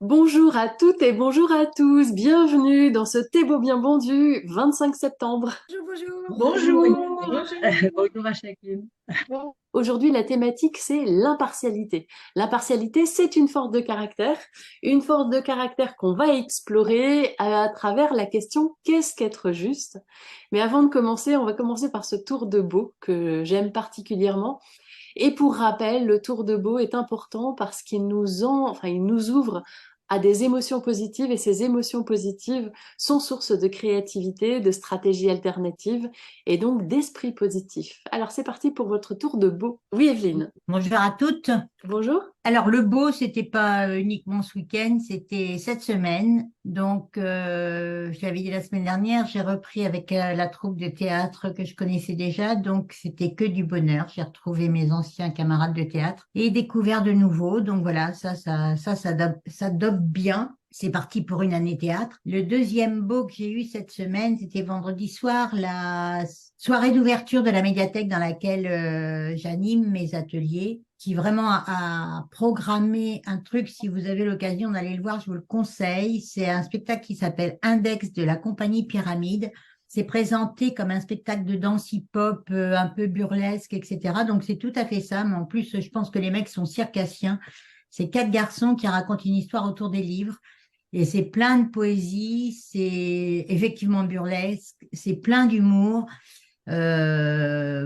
Bonjour à toutes et bonjour à tous. Bienvenue dans ce Thé beau bien bon du 25 septembre. Bonjour, bonjour. Bonjour Bonjour Yasmine. Angélique. Bonjour à chacune. Bon, Aujourd'hui, la thématique, c'est l'impartialité. L'impartialité, c'est une force de caractère qu'on va explorer à travers la question qu'est-ce qu'être juste? Mais avant de commencer, on va commencer par ce tour de beau que j'aime particulièrement. Et pour rappel, le tour de beau est important parce il nous ouvre à des émotions positives et ces émotions positives sont source de créativité, de stratégies alternatives et donc d'esprit positif. Alors c'est parti pour votre tour de beau. Oui, Evelyne. bonjour à toutes. Bonjour. Alors, le beau, c'était pas uniquement ce week-end, c'était cette semaine. Donc, je l'avais dit la semaine dernière, j'ai repris avec la troupe de théâtre que je connaissais déjà. Donc, c'était que du bonheur. J'ai retrouvé mes anciens camarades de théâtre et découvert de nouveaux. Donc, voilà, ça dope bien. C'est parti pour une année théâtre. Le deuxième beau que j'ai eu cette semaine, c'était vendredi soir, la soirée d'ouverture de la médiathèque dans laquelle j'anime mes ateliers, qui vraiment a programmé un truc. Si vous avez l'occasion d'aller le voir, je vous le conseille. C'est un spectacle qui s'appelle Index de la compagnie Pyramide. C'est présenté comme un spectacle de danse hip-hop un peu burlesque, etc. Donc c'est tout à fait ça. Mais en plus, je pense que les mecs sont circassiens. C'est quatre garçons qui racontent une histoire autour des livres. Et c'est plein de poésie, c'est effectivement burlesque, c'est plein d'humour.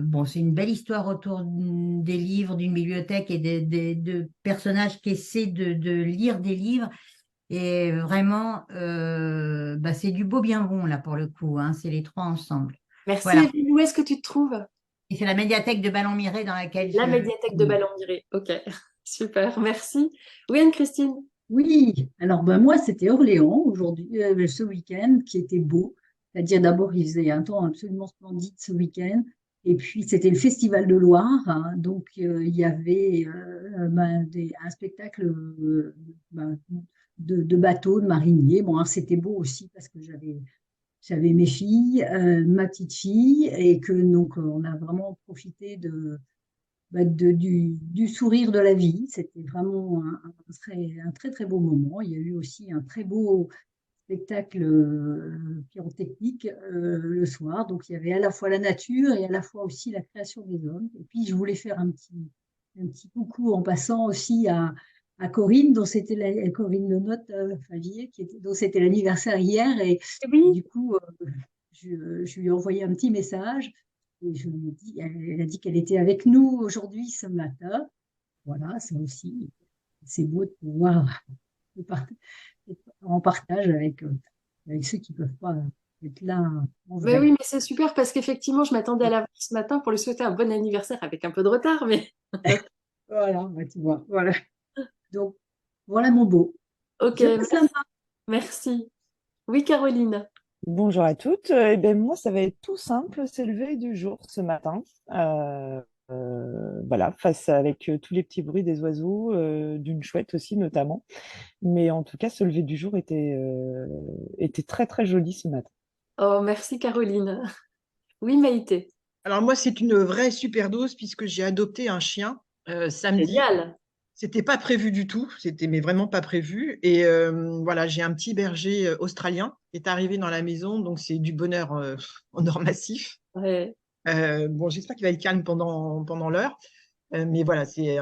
Bon, c'est une belle histoire autour des livres, d'une bibliothèque et de personnages qui essaient de lire des livres. Et vraiment, bah, c'est du beau bien bon, là, pour le coup, hein. C'est les trois ensemble. Merci Voilà. Evelyne. Où est-ce que tu te trouves? Et c'est la médiathèque de Ballon-Miré dans laquelle La je médiathèque de suis. Ballon-Miré. Ok, super, merci. Oui, Anne-Christine. Oui, alors moi c'était Orléans aujourd'hui, ce week-end qui était beau. C'est-à-dire d'abord il faisait un temps absolument splendide ce week-end. Et puis c'était le Festival de Loire, hein. Donc il y avait un spectacle ben, de bateaux, de mariniers. Bon, hein, c'était beau aussi parce que j'avais mes filles, ma petite fille, et que donc on a vraiment profité du sourire de la vie. C'était vraiment un très, très beau moment. Il y a eu aussi un très beau spectacle pyrotechnique le soir. Donc, il y avait à la fois la nature et à la fois aussi la création des hommes. Et puis, je voulais faire un petit coucou en passant aussi à Corinne, dont c'était Corinne Lenotte Favier, dont c'était l'anniversaire hier. Et Oui. du coup, je lui ai envoyé un petit message et je lui ai dit, elle a dit qu'elle était avec nous aujourd'hui ce matin. Voilà, ça aussi, c'est beau de pouvoir être en partage avec ceux qui ne peuvent pas être là en Mais oui, vrai. mais c'est super parce qu'effectivement, je m'attendais à la voir ce matin pour lui souhaiter un bon anniversaire avec un peu de retard, mais Voilà, bah, tu vois, voilà. Donc, voilà mon beau. ok, Je passe la main. merci. Oui, Caroline. Bonjour à toutes. Eh ben, moi, ça va être tout simple, c'est le lever du jour ce matin. Euh, voilà, face avec tous les petits bruits des oiseaux, d'une chouette aussi notamment. Mais en tout cas, ce lever du jour était très très joli ce matin. Oh, merci, Caroline. Oui, Maïté. Alors moi, c'est une vraie super dose puisque j'ai adopté un chien samedi. Génial. C'était pas prévu du tout, c'était mais vraiment pas prévu. Et voilà, j'ai un petit berger australien qui est arrivé dans la maison, donc c'est du bonheur en or massif. Ouais. Bon, j'espère qu'il va être calme pendant l'heure. Mais voilà, c'est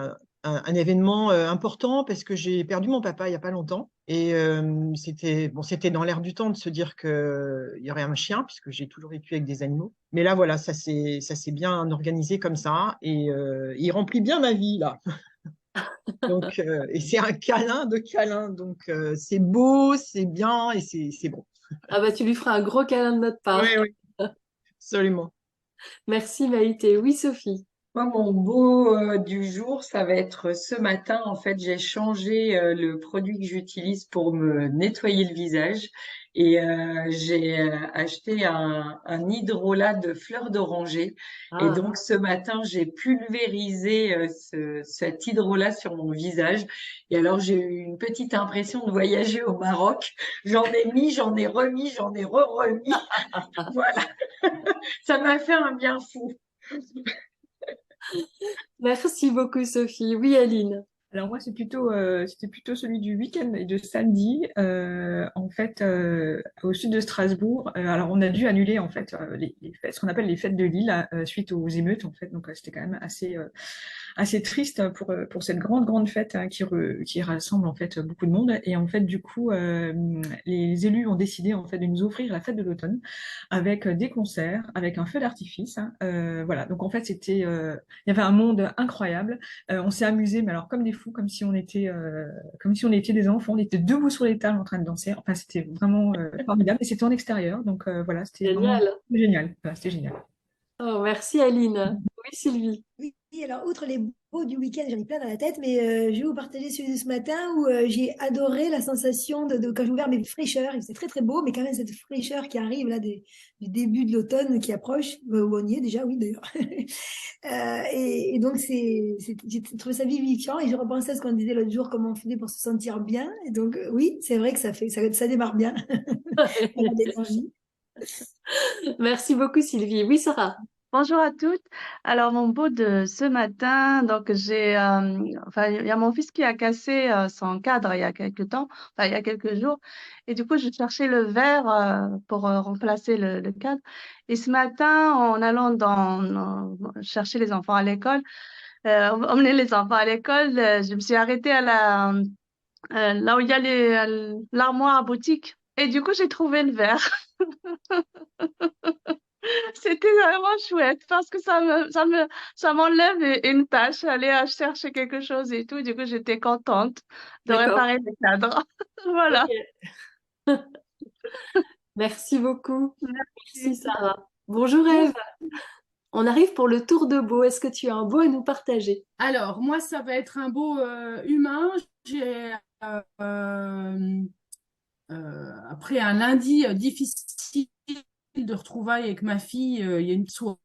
un événement important parce que j'ai perdu mon papa il n'y a pas longtemps. Et c'était dans l'air du temps de se dire qu'il y aurait un chien, puisque j'ai toujours vécu avec des animaux. Mais là, voilà, ça s'est bien organisé comme ça. Et il remplit bien ma vie, là. Donc, et c'est un câlin de câlin. Donc, c'est beau, c'est bien et c'est bon. Ah bah tu lui feras un gros câlin de notre Oui, part. oui, absolument. Merci, Maïté. Oui, Sophie. Moi, mon beau du jour, ça va être ce matin. En fait, j'ai changé le produit que j'utilise pour me nettoyer le visage et j'ai acheté un hydrolat de fleurs d'oranger. Et Ah. donc, ce matin, j'ai pulvérisé cet hydrolat sur mon visage. Et alors, j'ai eu une petite impression de voyager au Maroc. J'en ai mis, j'en ai remis, j'en ai re-remis. Voilà, ça m'a fait un bien fou. Merci beaucoup, Sophie. Oui, Aline. Alors moi, c'était plutôt celui du week-end et de samedi, en fait, au sud de Strasbourg. Alors on a dû annuler en fait les fêtes, ce qu'on appelle les fêtes de Lille, suite aux émeutes en fait. Donc c'était quand même assez triste pour cette grande fête hein, qui rassemble en fait beaucoup de monde. Et en fait du coup, les élus ont décidé en fait de nous offrir la fête de l'automne avec des concerts, avec un feu d'artifice, hein. Voilà. Donc en fait il y avait un monde incroyable. On s'est amusé, mais alors comme des fous, comme si on était des enfants. On était debout sur les tables en train de danser. Enfin, c'était vraiment formidable. Et c'était en extérieur, donc voilà, c'était vraiment Génial. génial. Voilà, c'était génial. Oh, merci Aline. Oui, Sylvie. Oui, alors outre les beaux du week-end, j'en ai plein dans la tête, mais je vais vous partager celui de ce matin où j'ai adoré la sensation quand j'ai ouvert mes fraîcheurs. Il faisait très très beau, mais quand même cette fraîcheur qui arrive là du début de l'automne qui approche, où on y est déjà, oui d'ailleurs. Et donc j'ai trouvé ça vivifiant et je repensais à ce qu'on disait l'autre jour, comment on faisait pour se sentir bien. Et donc oui, c'est vrai que ça démarre bien. Ça a de l'énergie. Merci beaucoup Sylvie. Oui, Sarah. Bonjour à toutes. Alors, mon beau de ce matin, donc enfin, il y a mon fils qui a cassé son cadre il y a quelques temps, enfin, il y a quelques jours. Et du coup, je cherchais le verre pour remplacer le cadre. Et ce matin, en allant chercher les enfants à l'école, emmener les enfants à l'école, je me suis arrêtée là où il y a l'armoire à boutique. Et du coup, j'ai trouvé le verre. C'était vraiment chouette parce que ça m'enlève une tâche, aller à chercher quelque chose et tout. Du coup, j'étais contente de D'accord. réparer le cadre. Voilà. Ok. Merci beaucoup. Merci Merci. Sarah. Bonjour Eve. On arrive pour le tour de beau. Est-ce que tu as un beau à nous partager? Alors, moi, ça va être un beau humain. J'ai, euh, après un lundi difficile de retrouvailles avec ma fille, il y a une soirée,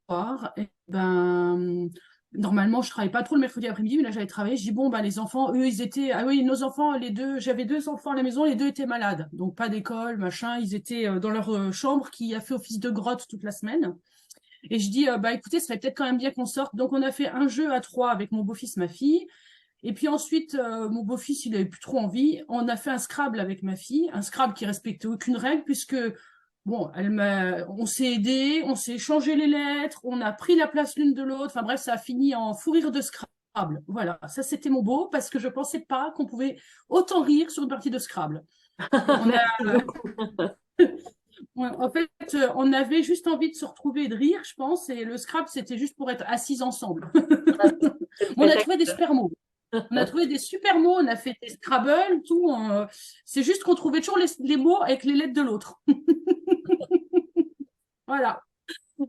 et ben, normalement, je travaille pas trop le mercredi après-midi, mais là, j'allais travailler. Je dis, bon, ben, les enfants, eux, ils étaient, ah oui, nos enfants, les deux, j'avais deux enfants à la maison, les deux étaient malades. Donc, pas d'école, machin. Ils étaient dans leur chambre qui a fait office de grotte toute la semaine. Et je dis, bah écoutez, ça serait peut-être quand même bien qu'on sorte. Donc on a fait un jeu à trois avec mon beau-fils, ma fille. Et puis ensuite, mon beau-fils, il avait plus trop envie. On a fait un Scrabble avec ma fille, un Scrabble qui respectait aucune règle puisque bon, on s'est aidé, on s'est échangé les lettres, on a pris la place l'une de l'autre. Enfin bref, ça a fini en fou rire de Scrabble. Voilà, ça c'était mon beau parce que je pensais pas qu'on pouvait autant rire sur une partie de Scrabble. On a, ouais, en fait, on avait juste envie de se retrouver et de rire, je pense, et le Scrabble, c'était juste pour être assises ensemble. On a trouvé des super mots. On a trouvé des super mots, on a fait des Scrabble, tout. C'est juste qu'on trouvait toujours les mots avec les lettres de l'autre. Voilà.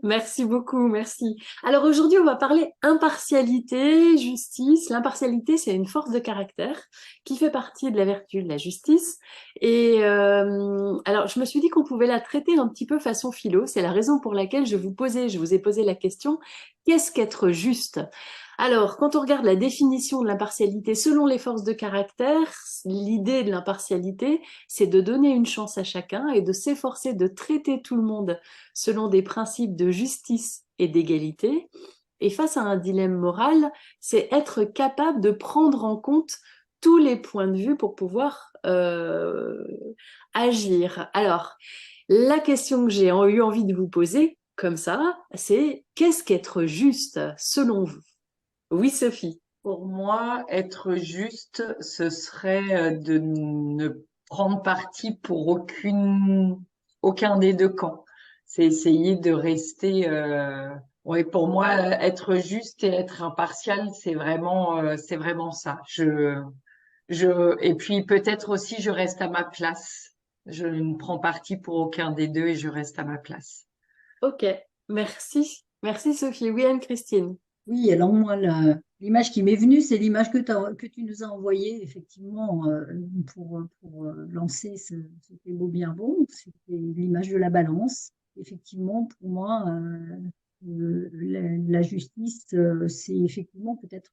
Merci beaucoup, merci. Alors aujourd'hui, on va parler impartialité, justice. L'impartialité, c'est une force de caractère qui fait partie de la vertu de la justice. Et alors, je me suis dit qu'on pouvait la traiter un petit peu façon philo. C'est la raison pour laquelle je vous ai posé la question, qu'est-ce qu'être juste? Alors, quand on regarde la définition de l'impartialité selon les forces de caractère, l'idée de l'impartialité, c'est de donner une chance à chacun et de s'efforcer de traiter tout le monde selon des principes de justice et d'égalité. Et face à un dilemme moral, c'est être capable de prendre en compte tous les points de vue pour pouvoir agir. Alors, la question que j'ai eu envie de vous poser, comme ça, c'est qu'est-ce qu'être juste selon vous? Oui, Sophie. Pour moi, être juste, ce serait de ne prendre parti pour aucun des deux camps. C'est essayer de rester. Ouais, pour moi, être juste et être impartial, c'est vraiment ça. Et puis peut-être aussi, je reste à ma place. Je ne prends parti pour aucun des deux et je reste à ma place. Ok, merci. Merci Sophie. Oui, Anne-Christine. Oui, alors moi, l'image qui m'est venue, c'est l'image que tu nous as envoyée, effectivement, pour lancer ce T'es beau bien bon. C'était l'image de la balance. Effectivement, pour moi, la justice, c'est effectivement peut-être,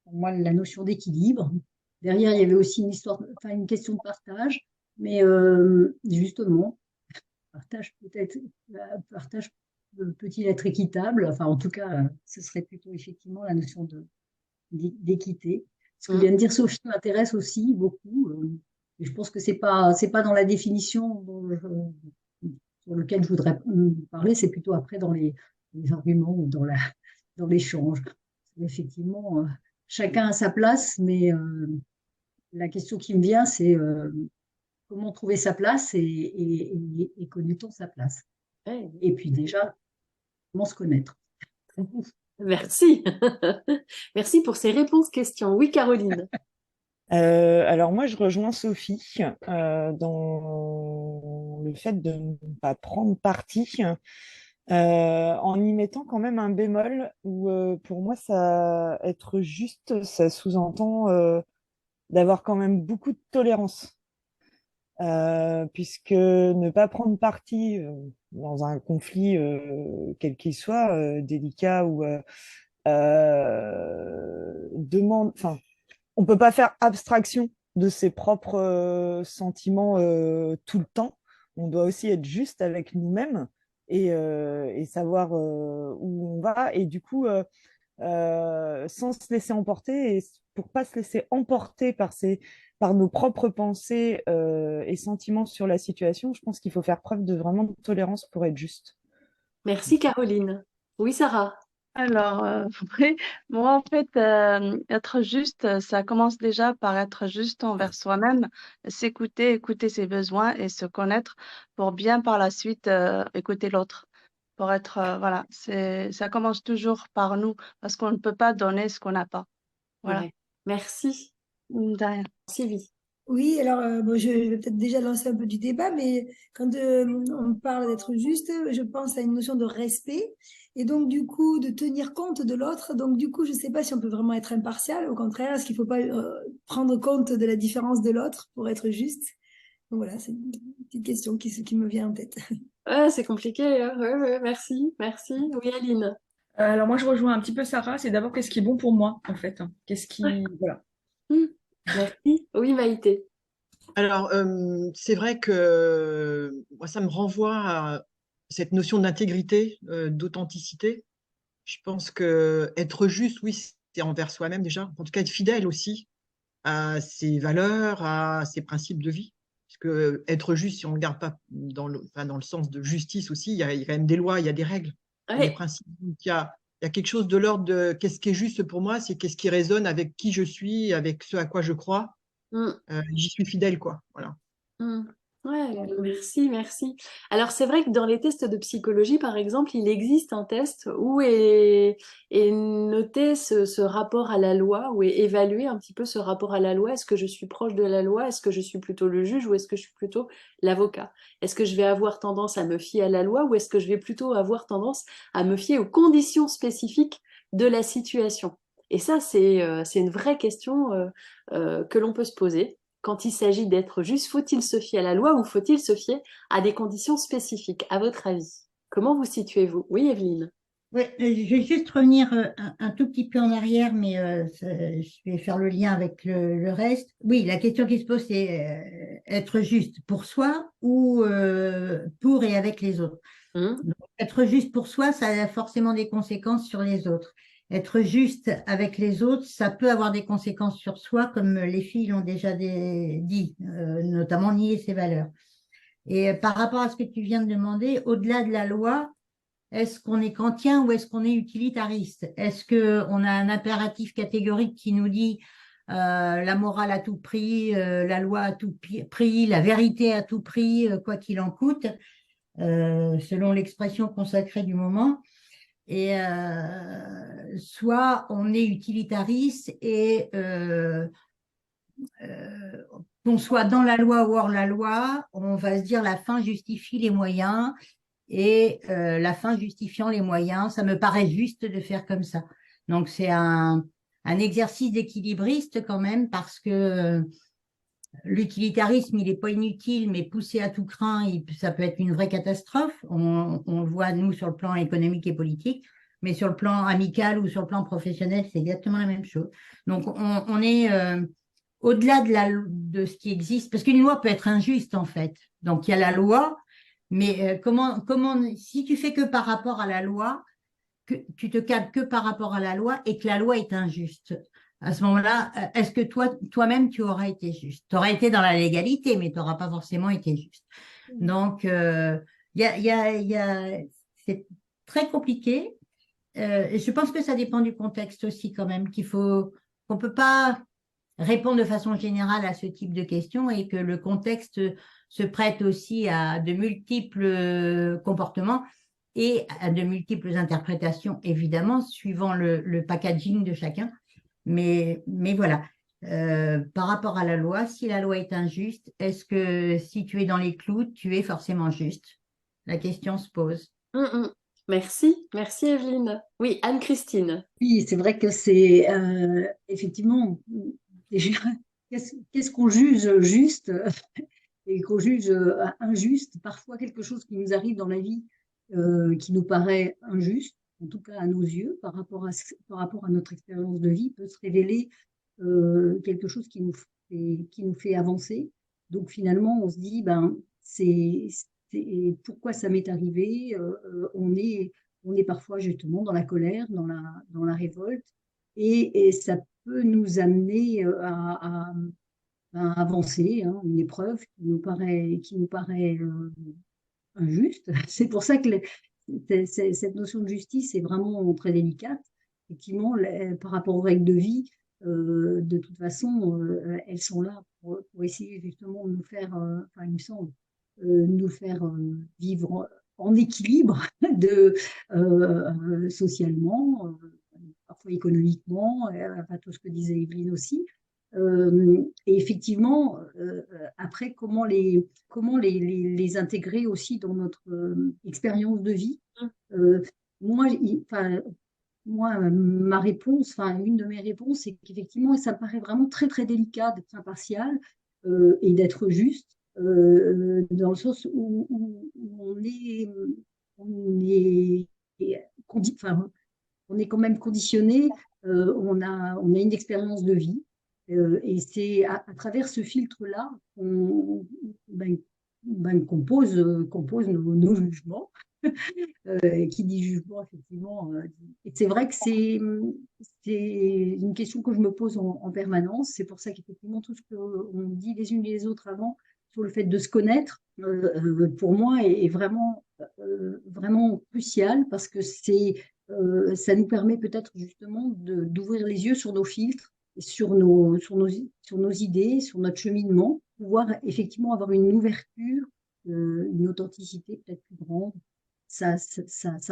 pour moi, la notion d'équilibre. Derrière, il y avait aussi une histoire, enfin, une question de partage, mais justement, partage peut-il être équitable? Enfin, en tout cas, ce serait plutôt effectivement la notion d'équité. Ce que vient de dire Sophie m'intéresse aussi beaucoup. Et je pense que c'est pas dans la définition sur lequel je voudrais parler, c'est plutôt après dans les arguments ou dans l'échange. Effectivement, chacun a sa place, mais la question qui me vient, c'est comment trouver sa place et connaît-on sa place? Ouais. Et puis déjà, comment se connaître? Merci. Merci pour ces réponses questions. Oui, Caroline. Alors moi, je rejoins Sophie dans le fait de ne pas prendre parti, en y mettant quand même un bémol où pour moi, être juste, ça sous-entend d'avoir quand même beaucoup de tolérance. Puisque ne pas prendre parti dans un conflit, quel qu'il soit, délicat ou enfin, on peut pas faire abstraction de ses propres sentiments tout le temps. On doit aussi être juste avec nous-mêmes et savoir où on va. Et du coup, sans se laisser emporter, et pour pas se laisser emporter par nos propres pensées et sentiments sur la situation, je pense qu'il faut faire preuve de vraiment de tolérance pour être juste. Merci, Caroline. Oui, Sarah. Alors, oui, moi, en fait, être juste, ça commence déjà par être juste envers soi-même, s'écouter, écouter ses besoins et se connaître pour bien par la suite écouter l'autre. Pour être, voilà, ça commence toujours par nous parce qu'on ne peut pas donner ce qu'on n'a pas. Voilà. Ouais. Merci. De rien. Sylvie. Oui, alors bon, je vais peut-être déjà lancer un peu du débat, mais quand on parle d'être juste, je pense à une notion de respect et donc du coup de tenir compte de l'autre. Donc du coup, je ne sais pas si on peut vraiment être impartial. Au contraire, est-ce qu'il ne faut pas prendre compte de la différence de l'autre pour être juste? Donc voilà, c'est une petite question qui me vient en tête. Ouais, c'est compliqué, hein. Ouais, ouais, merci. Merci. Oui, Aline. Alors moi, je rejoins un petit peu Sarah, c'est d'abord qu'est-ce qui est bon pour moi, en fait. Qu'est-ce Ouais. qui... Voilà. Merci. Oui, Maïté. Alors, c'est vrai que moi, ça me renvoie à cette notion d'intégrité, d'authenticité. Je pense que être juste, oui, c'est envers soi-même déjà. En tout cas, être fidèle aussi à ses valeurs, à ses principes de vie. Parce que être juste, si on ne regarde pas enfin, dans le sens de justice aussi, il y a quand même des lois, il y a des règles, il y a des Ouais. principes. Donc, il y a quelque chose de l'ordre de qu'est-ce qui est juste pour moi, c'est qu'est-ce qui résonne avec qui je suis, avec ce à quoi je crois. Mm. J'y suis fidèle, quoi. Voilà. Ouais, merci, merci. Alors c'est vrai que dans les tests de psychologie, par exemple, il existe un test où est noté ce rapport à la loi, où est évalué un petit peu ce rapport à la loi. Est-ce que je suis proche de la loi? Est-ce que je suis plutôt le juge ou est-ce que je suis plutôt l'avocat? Est-ce que je vais avoir tendance à me fier à la loi ou est-ce que je vais plutôt avoir tendance à me fier aux conditions spécifiques de la situation? Et ça, c'est une vraie question que l'on peut se poser. Quand il s'agit d'être juste, faut-il se fier à la loi ou faut-il se fier à des conditions spécifiques, à votre avis? Comment vous situez-vous? Oui, Evelyne. Oui, je vais juste revenir un tout petit peu en arrière, mais je vais faire le lien avec le reste. Oui, la question qui se pose, c'est être juste pour soi ou pour et avec les autres. Donc, être juste pour soi, ça a forcément des conséquences sur les autres. Être juste avec les autres, ça peut avoir des conséquences sur soi, comme les filles l'ont déjà dit, notamment nier ses valeurs. Et par rapport à ce que tu viens de demander, au-delà de la loi, est-ce qu'on est kantien ou est-ce qu'on est utilitariste? Est-ce qu'on a un impératif catégorique qui nous dit la morale à tout prix, la loi à tout prix, la vérité à tout prix, quoi qu'il en coûte, selon l'expression consacrée du moment? Et soit on est utilitariste et qu'on soit dans la loi ou hors la loi, on va se dire la fin justifie les moyens et la fin justifiant les moyens, ça me paraît juste de faire comme ça. Donc c'est un exercice d'équilibriste quand même parce que l'utilitarisme, il n'est pas inutile, mais poussé à tout crin, ça peut être une vraie catastrophe. On le voit, nous, sur le plan économique et politique, mais sur le plan amical ou sur le plan professionnel, c'est exactement la même chose. Donc, on est au-delà de ce qui existe, parce qu'une loi peut être injuste, en fait. Donc, il y a la loi, mais si tu fais que par rapport à la loi, que tu te cadres que par rapport à la loi et que la loi est injuste. à ce moment-là, est-ce que toi-même, tu auras été juste? Tu auras été dans la légalité, mais tu n'auras pas forcément été juste. Donc, c'est très compliqué. Et je pense que ça dépend du contexte aussi quand même, qu'on peut pas répondre de façon générale à ce type de questions et que le contexte se prête aussi à de multiples comportements et à de multiples interprétations, évidemment, suivant le packaging de chacun. Mais voilà. Par rapport à la loi, si la loi est injuste, est-ce que si tu es dans les clous, tu es forcément juste? La question se pose. Merci Evelyne. Oui, Anne-Christine. Oui, c'est vrai que c'est effectivement, déjà, qu'est-ce qu'on juge juste et qu'on juge injuste? Parfois, quelque chose qui nous arrive dans la vie qui nous paraît injuste, en tout cas à nos yeux, par rapport à notre expérience de vie, peut se révéler quelque chose qui nous fait avancer. Donc finalement, on se dit, ben, pourquoi ça m'est arrivé? On est parfois justement dans la colère, dans la révolte, et ça peut nous amener à avancer, hein, une épreuve qui nous paraît injuste. C'est pour ça que cette notion de justice est vraiment très délicate. Effectivement, par rapport aux règles de vie, de toute façon, elles sont là pour essayer justement de nous faire, enfin, il me semble, nous faire vivre en équilibre socialement, parfois économiquement, enfin, tout ce que disait Evelyne aussi. Et effectivement, après, comment les intégrer aussi dans notre expérience de vie. Moi, ma réponse, enfin, une de mes réponses, c'est qu'effectivement, ça me paraît vraiment très, très délicat d'être impartial et d'être juste, dans le sens où on est quand même conditionné, on a une expérience de vie, et c'est à travers ce filtre-là qu'on compose nos jugements. Qui dit jugement, effectivement. Et c'est vrai que c'est une question que je me pose en permanence. C'est pour ça qu'effectivement, tout ce qu'on dit les unes et les autres avant sur le fait de se connaître, pour moi, est vraiment, vraiment crucial parce que ça nous permet peut-être justement d'ouvrir les yeux sur nos filtres, sur nos idées, sur notre cheminement, pouvoir effectivement avoir une ouverture, une authenticité peut-être plus grande. Ça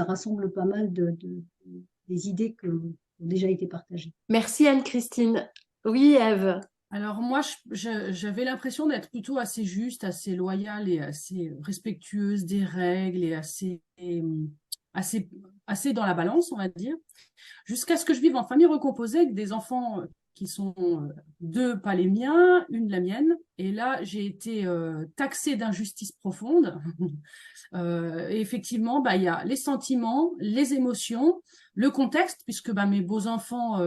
rassemble pas mal des idées qui ont déjà été partagées. Merci Anne-Christine. Oui, Ève. Alors moi, j'avais l'impression d'être plutôt assez juste, assez loyale et assez respectueuse des règles et assez dans la balance, on va dire, jusqu'à ce que je vive en famille recomposée avec des enfants qui sont deux, pas les miens, une la mienne. Et là, j'ai été taxée d'injustice profonde. Et effectivement, il y a les sentiments, les émotions, le contexte, puisque mes beaux-enfants,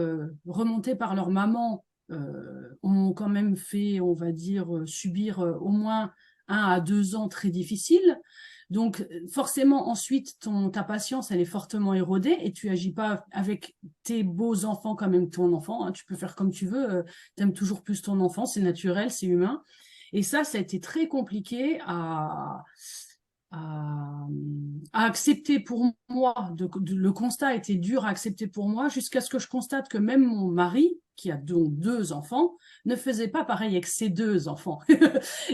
remontés par leur maman, ont quand même fait, on va dire, subir au moins 1 à 2 ans très difficiles. Donc, forcément, ensuite, ta patience, elle est fortement érodée et tu agis pas avec tes beaux enfants comme même ton enfant. Hein. Tu peux faire comme tu veux. Tu aimes toujours plus ton enfant. C'est naturel, c'est humain. Et ça a été très compliqué à accepter pour moi. Le constat a été dur à accepter pour moi jusqu'à ce que je constate que même mon mari, qui a donc 2 enfants, ne faisait pas pareil avec ses 2 enfants.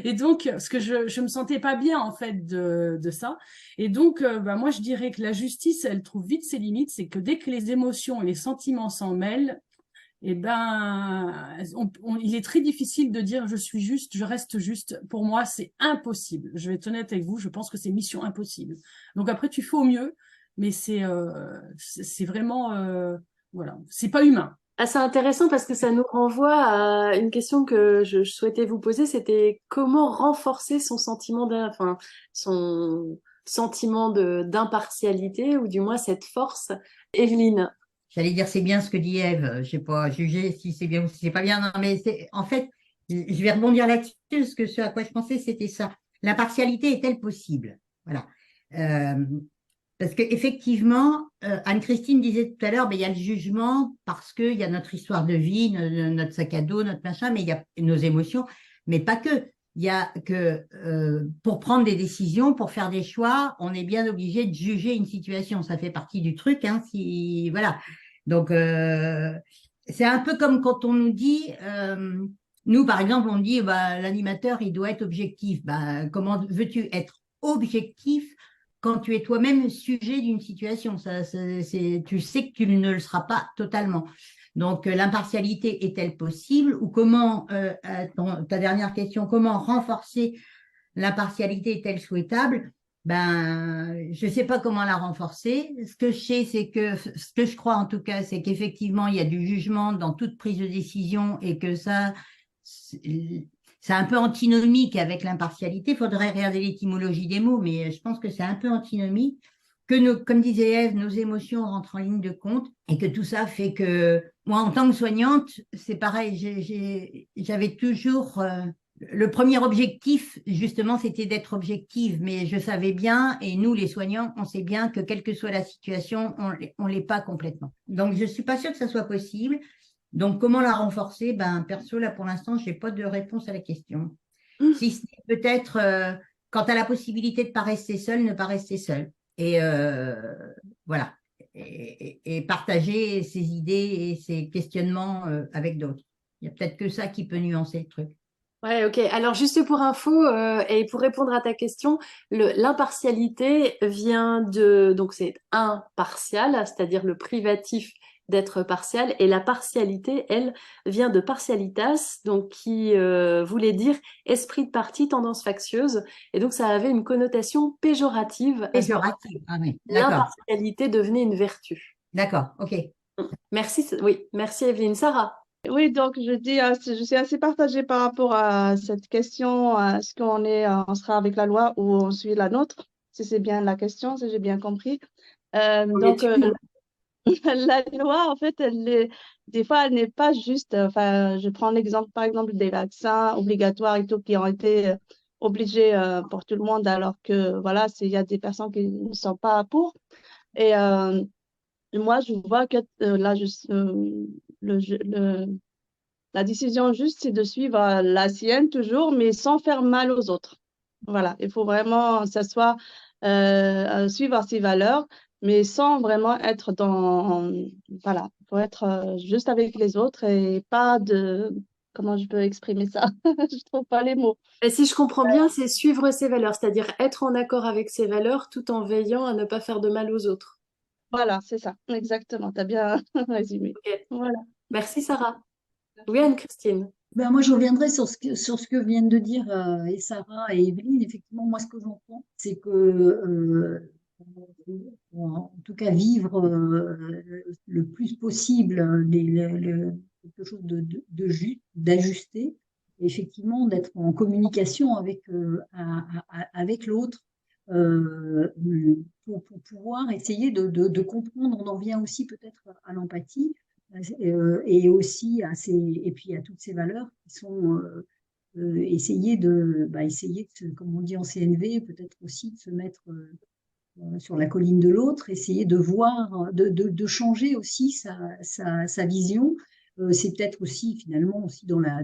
Et donc, parce que je me sentais pas bien en fait de ça. Et donc, moi je dirais que la justice, elle trouve vite ses limites. C'est que dès que les émotions et les sentiments s'en mêlent, il est très difficile de dire je suis juste, je reste juste. Pour moi, c'est impossible. Je vais être honnête avec vous, je pense que c'est mission impossible. Donc après, tu fais au mieux, mais c'est vraiment, voilà, c'est pas humain. C'est intéressant parce que ça nous renvoie à une question que je souhaitais vous poser, c'était comment renforcer son sentiment d'impartialité ou du moins cette force. Evelyne. J'allais dire c'est bien ce que dit Ève, je n'ai pas jugé si c'est bien ou si c'est pas bien, non, mais en fait, je vais rebondir là-dessus parce que ce à quoi je pensais, c'était ça. L'impartialité est-elle possible? Voilà. Parce qu'effectivement, Anne-Christine disait tout à l'heure, ben, il y a le jugement parce qu'il y a notre histoire de vie, notre sac à dos, notre machin, mais il y a nos émotions, mais pas que. Il y a que pour prendre des décisions, pour faire des choix, on est bien obligé de juger une situation. Ça fait partie du truc, hein, si voilà. Donc c'est un peu comme quand on nous dit, nous par exemple, on dit bah, l'animateur il doit être objectif. Bah, comment veux-tu être objectif quand tu es toi-même sujet d'une situation? Tu sais que tu ne le seras pas totalement. Donc, l'impartialité est-elle possible ou comment, ta dernière question, comment renforcer l'impartialité est-elle souhaitable? Ben, je ne sais pas comment la renforcer. Ce que je sais, c'est que, ce que je crois en tout cas, c'est qu'effectivement, il y a du jugement dans toute prise de décision et que ça, c'est un peu antinomique avec l'impartialité. Il faudrait regarder l'étymologie des mots, mais je pense que c'est un peu antinomique. Comme disait Ève, nos émotions rentrent en ligne de compte et que tout ça fait que moi, en tant que soignante, c'est pareil. J'avais toujours le premier objectif, justement, c'était d'être objective, mais je savais bien, et nous, les soignants, on sait bien que quelle que soit la situation, on l'est pas complètement. Donc, je suis pas sûre que ça soit possible. Donc, comment la renforcer? Ben, perso, là, pour l'instant, j'ai pas de réponse à la question. Si ce n'est peut-être, quand tu as la possibilité de ne pas rester seul, ne pas rester seul. Et voilà. Et partager ses idées et ses questionnements avec d'autres. Il y a peut-être que ça qui peut nuancer le truc. Ouais, ok. Alors, juste pour info, et pour répondre à ta question, l'impartialité vient donc c'est impartial, c'est-à-dire le privatif d'être partial, et la partialité, elle, vient de partialitas, donc qui voulait dire esprit de parti, tendance factieuse, et donc ça avait une connotation péjorative. Péjorative, ah oui, d'accord. L'impartialité devenait une vertu. D'accord, ok. Merci, oui, merci Evelyne. Sarah? Oui, donc je suis assez partagée par rapport à cette question, est-ce on sera avec la loi ou on suit la nôtre, si c'est bien la question, si j'ai bien compris. Donc, la loi, en fait, des fois, elle n'est pas juste. Enfin, je prends l'exemple, par exemple, des vaccins obligatoires et tout qui ont été obligés pour tout le monde, alors que voilà, il y a des personnes qui ne sont pas pour. Et moi, je vois que là, la décision juste, c'est de suivre la sienne toujours, mais sans faire mal aux autres. Voilà, il faut vraiment s'asseoir, suivre ses valeurs, mais sans vraiment être voilà, il faut être juste avec les autres et pas de, comment je peux exprimer ça? Je trouve pas les mots. Et si je comprends bien, c'est suivre ses valeurs, c'est-à-dire être en accord avec ses valeurs tout en veillant à ne pas faire de mal aux autres. Voilà, c'est ça, exactement, tu as bien résumé. Ok. Voilà. Merci Sarah. Oui, Anne-Christine. Ben, moi, je reviendrai sur ce que viennent de dire et Sarah et Evelyne. Effectivement, moi, ce que j'entends, c'est que, en tout cas, vivre le plus possible quelque chose de juste, d'ajusté, et effectivement, d'être en communication avec l'autre pour pouvoir essayer de comprendre. On en vient aussi peut-être à l'empathie. Et aussi et puis à toutes ces valeurs qui sont essayer comme on dit en CNV, peut-être aussi de se mettre sur la colline de l'autre, essayer de voir, de changer aussi sa vision. C'est peut-être aussi finalement aussi dans la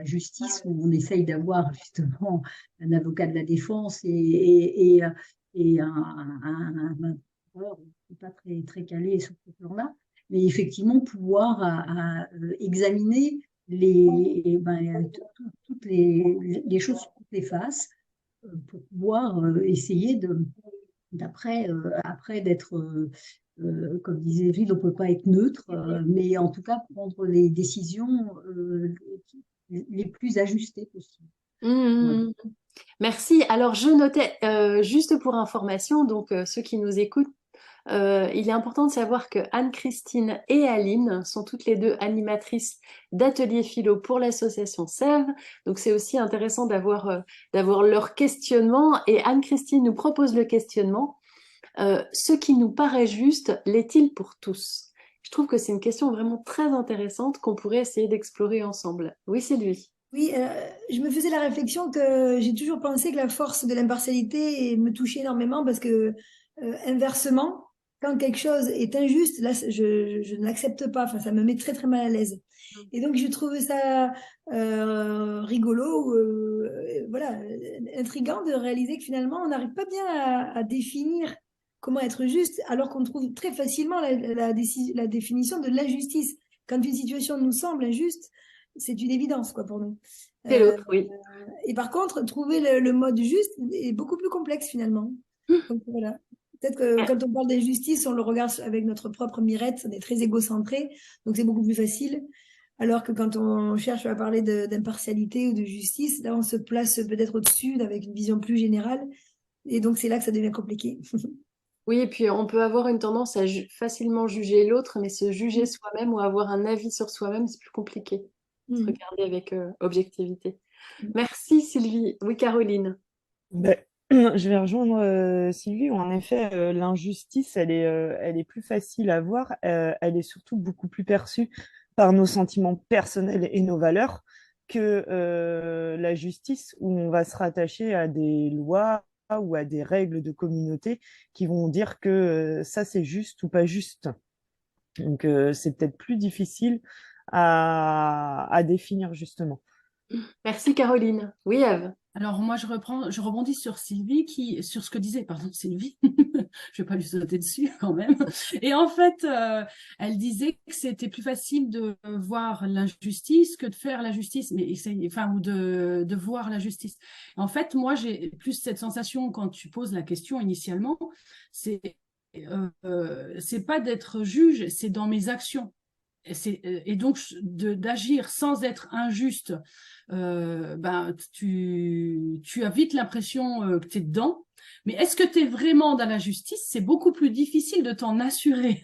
justice où on essaye d'avoir justement un avocat de la défense et un procureur qui n'est pas très calé sur ce plan-là. Mais effectivement, pouvoir examiner toutes les choses sur toutes les faces pour pouvoir essayer après d'être, comme disait Gilles, on ne peut pas être neutre, mais en tout cas prendre les décisions les plus ajustées possibles. Voilà. Merci. Alors, je notais, juste pour information, donc ceux qui nous écoutent, il est important de savoir que Anne-Christine et Aline sont toutes les deux animatrices d'ateliers philo pour l'association Sève. Donc c'est aussi intéressant d'avoir leur questionnement. Et Anne-Christine nous propose le questionnement. Ce qui nous paraît juste, l'est-il pour tous? Je trouve que c'est une question vraiment très intéressante qu'on pourrait essayer d'explorer ensemble. Oui, c'est lui. Oui, je me faisais la réflexion que j'ai toujours pensé que la force de l'impartialité me touchait énormément parce que Inversement, quand quelque chose est injuste, là, je ne l'accepte pas. Enfin, ça me met très, très mal à l'aise. Et donc, je trouve ça rigolo, voilà, intriguant de réaliser que finalement, on n'arrive pas bien à définir comment être juste, alors qu'on trouve très facilement la définition de l'injustice. Quand une situation nous semble injuste, c'est une évidence, quoi, pour nous. C'est l'autre, oui. Et par contre, trouver le mode juste est beaucoup plus complexe, finalement. Donc, voilà. Peut-être que quand on parle d'injustice, on le regarde avec notre propre mirette, on est très égocentré, donc c'est beaucoup plus facile. Alors que quand on cherche à parler d'impartialité ou de justice, là on se place peut-être au-dessus avec une vision plus générale, et donc c'est là que ça devient compliqué. Oui, et puis on peut avoir une tendance à facilement juger l'autre, mais se juger soi-même ou avoir un avis sur soi-même, c'est plus compliqué. Se regarder avec objectivité. Merci Sylvie. Oui, Caroline. Ben, je vais rejoindre Sylvie, où en effet, l'injustice, elle est plus facile à voir, elle est surtout beaucoup plus perçue par nos sentiments personnels et nos valeurs que la justice, où on va se rattacher à des lois ou à des règles de communauté qui vont dire que ça, c'est juste ou pas juste. Donc, c'est peut-être plus difficile à définir, justement. Merci Caroline. Oui, Ève. Alors moi, je rebondis sur Sylvie, sur ce que disait, pardon, Sylvie, je vais pas lui sauter dessus quand même. Et en fait, elle disait que c'était plus facile de voir l'injustice que de faire la justice, ou de voir la justice. En fait, moi, j'ai plus cette sensation quand tu poses la question initialement, c'est pas d'être juge, c'est dans mes actions. Et donc d'agir sans être injuste, tu as vite l'impression que tu es dedans. Mais est-ce que tu es vraiment dans la justice? C'est beaucoup plus difficile de t'en assurer.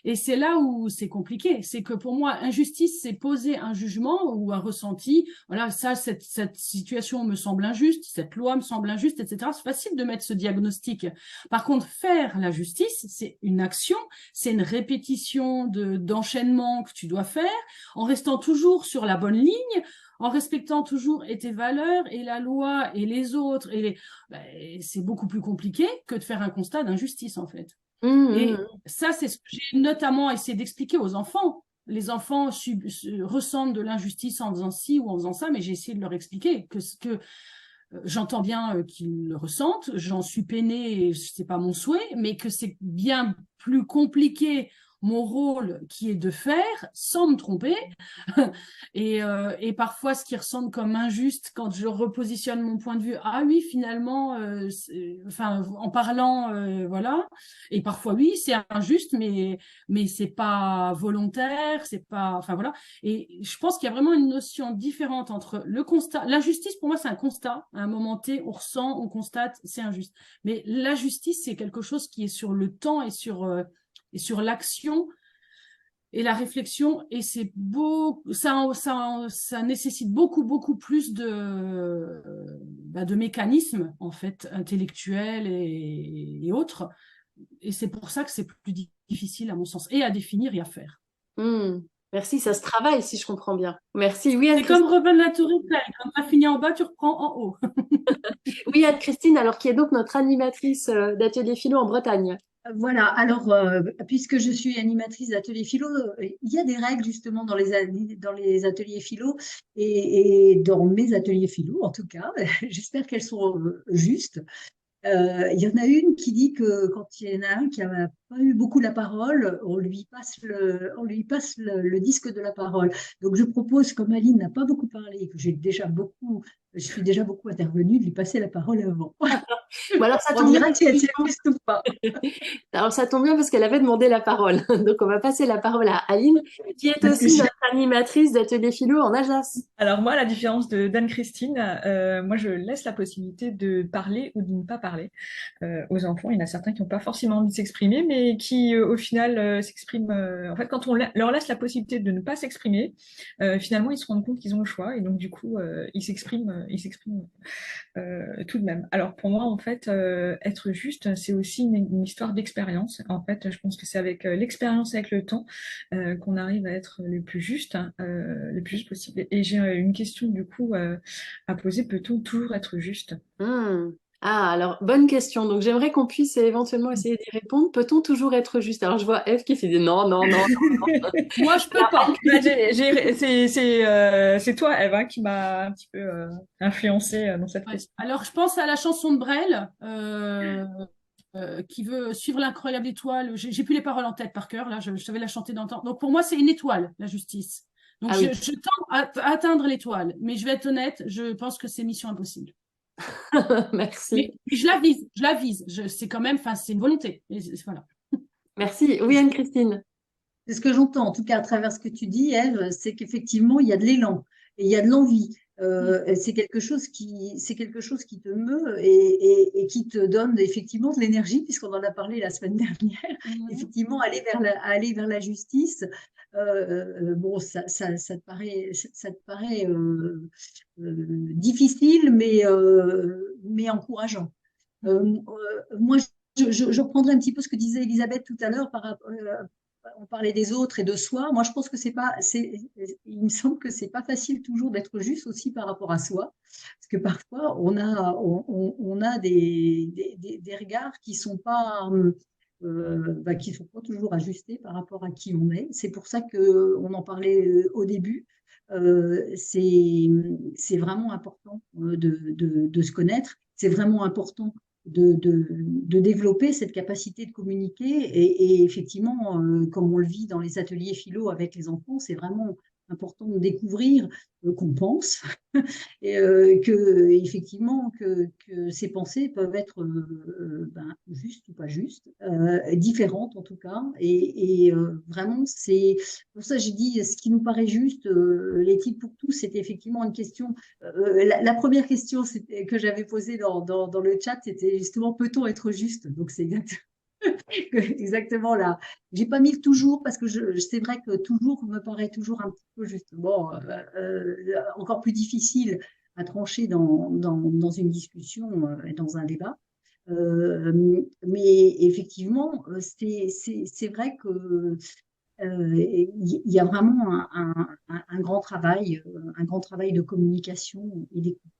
Et c'est là où c'est compliqué. C'est que pour moi, injustice, c'est poser un jugement ou un ressenti. Voilà, ça, cette situation me semble injuste, cette loi me semble injuste, etc. C'est facile de mettre ce diagnostic. Par contre, faire la justice, c'est une action, c'est une répétition d'enchaînement que tu dois faire en restant toujours sur la bonne ligne, en respectant toujours tes valeurs et la loi et les autres. C'est beaucoup plus compliqué que de faire un constat d'injustice, en fait. Et ça, c'est ce que j'ai notamment essayé d'expliquer aux enfants. Les enfants ressentent de l'injustice en faisant ci ou en faisant ça, mais j'ai essayé de leur expliquer que j'entends bien qu'ils le ressentent, j'en suis peinée, c'est pas mon souhait, mais que c'est bien plus compliqué mon rôle qui est de faire sans me tromper et parfois ce qui ressemble comme injuste quand je repositionne mon point de vue, ah oui finalement en parlant voilà, et parfois oui c'est injuste mais c'est pas volontaire, c'est pas, enfin voilà. Et je pense qu'il y a vraiment une notion différente entre le constat, l'injustice pour moi c'est un constat, à un moment T on ressent, on constate, c'est injuste, mais la justice c'est quelque chose qui est sur le temps et sur l'action et la réflexion, et c'est ça nécessite beaucoup plus de mécanismes en fait intellectuels et autres, et c'est pour ça que c'est plus difficile à mon sens, et à définir et à faire. Merci, ça se travaille si je comprends bien. Merci. Oui, c'est comme repeindre la tour Eiffel, quand tu as fini en bas, tu reprends en haut. Oui, Anne-Christine, alors qui est donc notre animatrice d'atelier philo en Bretagne. Voilà, alors, puisque je suis animatrice d'atelier philo, il y a des règles justement dans les ateliers philo et dans mes ateliers philo, en tout cas. J'espère qu'elles sont justes. Il y en a une qui dit que quand il y en a un qui n'a pas eu beaucoup la parole, on lui passe le disque de la parole. Donc je propose, comme Aline n'a pas beaucoup parlé, que je suis déjà beaucoup intervenue, de lui passer la parole avant. Bon, alors ça On tombe dira bien. si elle s'est juste ou pas. Alors ça tombe bien parce qu'elle avait demandé la parole. Donc on va passer la parole à Aline, qui est aussi notre animatrice d'atelier philo en Alsace. Alors moi, à la différence d'Anne-Christine, moi je laisse la possibilité de parler ou de ne pas parler aux enfants. Il y en a certains qui n'ont pas forcément envie de s'exprimer, mais qui au final s'expriment. En fait, quand on leur laisse la possibilité de ne pas s'exprimer, finalement ils se rendent compte qu'ils ont le choix et donc du coup ils s'expriment tout de même. Alors pour moi, en fait, être juste, c'est aussi une histoire d'expérience. En fait, je pense que c'est avec l'expérience, avec le temps, qu'on arrive à être le plus juste possible. Et j'ai une question du coup à poser. Peut-on toujours être juste? Ah, alors, bonne question. Donc, j'aimerais qu'on puisse éventuellement essayer d'y répondre. Peut-on toujours être juste? Alors, je vois Eve qui s'est dit non, non, non. Moi, je peux pas. Bah, c'est toi, Eve, hein, qui m'a un petit peu influencée dans cette Ouais. question. Alors, je pense à la chanson de Brel, qui veut suivre l'incroyable étoile. J'ai plus les paroles en tête par cœur, là, je savais la chanter dans le temps. Donc, pour moi, c'est une étoile, la justice. Donc, Ah oui, je tends à atteindre l'étoile. Mais je vais être honnête, je pense que c'est mission impossible. merci. Mais je la vise, je la vise. C'est quand même, enfin, c'est une volonté. Et voilà. Merci. Oui, Anne-Christine. C'est ce que j'entends, en tout cas à travers ce que tu dis, Ève, c'est qu'effectivement, il y a de l'élan et il y a de l'envie. Et c'est quelque chose qui te meut et qui te donne effectivement de l'énergie, puisqu'on en a parlé la semaine dernière. Effectivement, aller vers la justice, bon, ça te paraît difficile, mais encourageant. Moi, je reprendrai un petit peu ce que disait Elisabeth tout à l'heure par rapport on parlait des autres et de soi. Moi, je pense que il me semble que c'est pas facile toujours d'être juste aussi par rapport à soi, parce que parfois on a des regards qui sont pas toujours ajustés par rapport à qui on est. C'est pour ça que on en parlait au début. C'est vraiment important de se connaître. C'est vraiment important de développer cette capacité de communiquer. Et effectivement, comme on le vit dans les ateliers philo avec les enfants, c'est vraiment important de découvrir qu'on pense et effectivement que ces pensées peuvent être justes ou pas justes, différentes en tout cas. Vraiment, c'est pour ça que j'ai dit ce qui nous paraît juste, l'éthique pour tous, c'était effectivement une question. La première question que j'avais posée dans le chat, c'était justement peut-on être juste? Donc c'est exactement là. J'ai pas mis le toujours parce que c'est vrai que toujours me paraît toujours un petit peu justement encore plus difficile à trancher dans une discussion et dans un débat. Mais effectivement, c'est vrai que il y a vraiment un grand travail de communication et d'écoute.